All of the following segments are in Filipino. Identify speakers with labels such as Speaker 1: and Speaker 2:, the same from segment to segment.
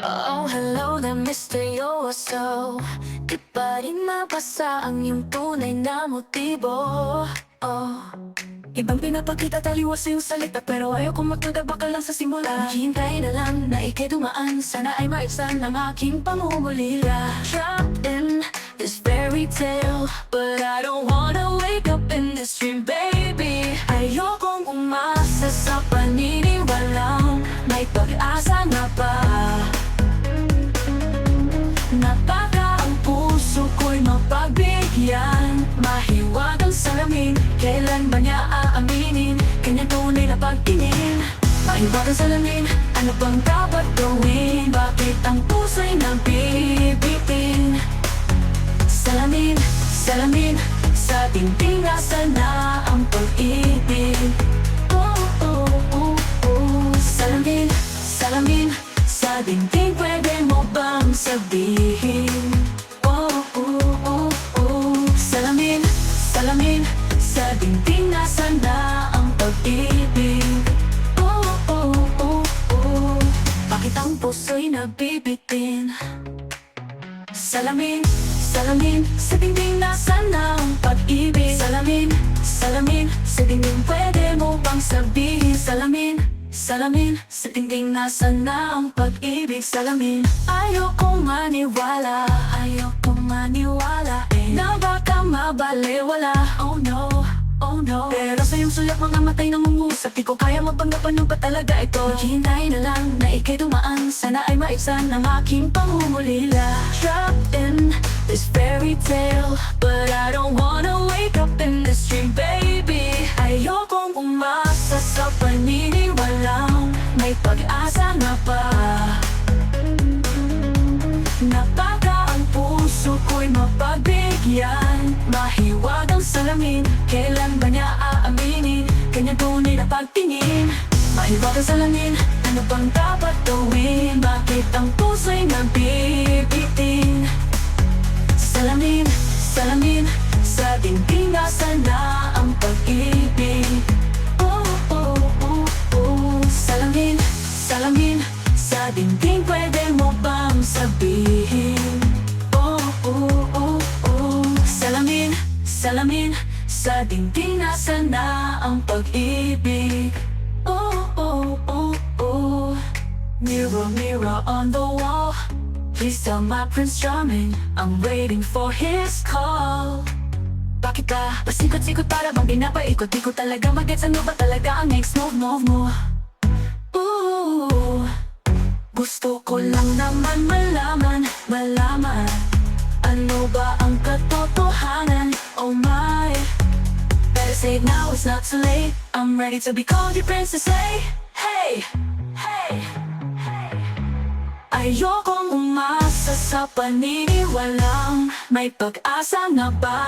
Speaker 1: Oh, hello there, Mr. Yoso. Di pa rin mabasa ang iyong tunay na motibo. Oh, ibang pinapakita taliwas sa iyong salita, pero ayoko magdagaba ka lang sa simula. Hintay na lang na ikay dumaan, sana ay maibsan ang aking pangungulila. Trapped in this fairy tale, but I don't wanna wake up in this dream, baby. Ayokong umasa sa paniniwalang may pag-asa nga ba. Napaka ang puso ko'y mapagbigyan, mahiwagang salamin, kailan ba niya aaminin kanyang tunay na pagtingin? Mahiwagang salamin, ano bang dapat gawin? Bakit ang puso'y nabibitin? Salamin, salamin, sa dingding nasa na ang pag-ibig. Oh, oh, oh, oh. Salamin, salamin, sa dingding pwede mo bang sabihin? Oh, oh, oh, oh. Salamin, salamin, sa dingding nasa na ang pag-ibig. Oh, oh, oh, oh. Bakit ang puso'y nabibitin? Salamin, salamin, sa dingding nasa na ang pag-ibig. Salamin, salamin, sa dingding pwede mo bang sabihin? Salamin, salamin, sa dingding nasa na ang pag-ibig. Salamin, ayokong maniwala, ayokong maniwala na baka mabaliwala. Oh no, oh no. Pero sa iyong sulat mga matay nangungusap, di ko kaya mapanggapan yung ba talaga ito. Hinay na lang na ikay dumaan, sana ay maibsan ang aking pangungulila. Trapped in this fairy tale, but I don't wanna wake up in this dream, baby. Ayokong umasa sa paniniwalang may pag-asa nga ba. Napaka ang puso ko'y mapagbigyan, mahiwagang salamin, kailan ba niya aaminin kanyang tunay na pagtingin? Mahiwagang salamin, ano bang dapat gawin? Bakit ang puso'y nabibitin? Salamin, salamin, sa dingding nasa na ang pag-ibig. Oh, oh, oh, oh. Salamin, salamin, sa dingding pwede mo bang sabihin? Oh, oh, oh, oh. Salamin, salamin, sa dingding nasa na ang pag-ibig. Oh, oh, oh, oh. Mirror, mirror on the wall, please tell my Prince Charming I'm waiting for his call. Bakit ba? Pasikot-sikot para bang pinapaikot? Di ko talaga mag-gets, ano ba talaga ang next move mo? Ooh, gusto ko lang naman malaman ano ba ang katotohanan? Oh my, better say it now, it's not too late. I'm ready to be called your princess, hey, hey, hey. Ayokong umasa sa paniniwalang may pag-asa nga ba.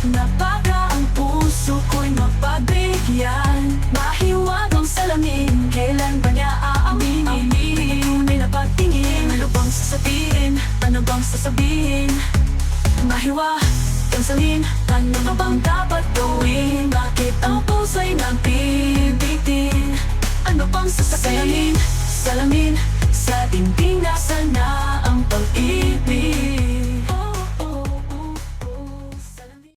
Speaker 1: Napaka ang puso ko'y mapagbigyan, mahiwagang salamin, kailan ba niya aaminin? Tunay na pagtingin, ano bang sasabihin? Ano bang sasabihin? Mahiwagang salamin, ano ba bang dapat gawin? Bakit ang puso'y nabibitin? Ano bang sasabihin? Salamin, sa dingding nasa na ang pag-ibig.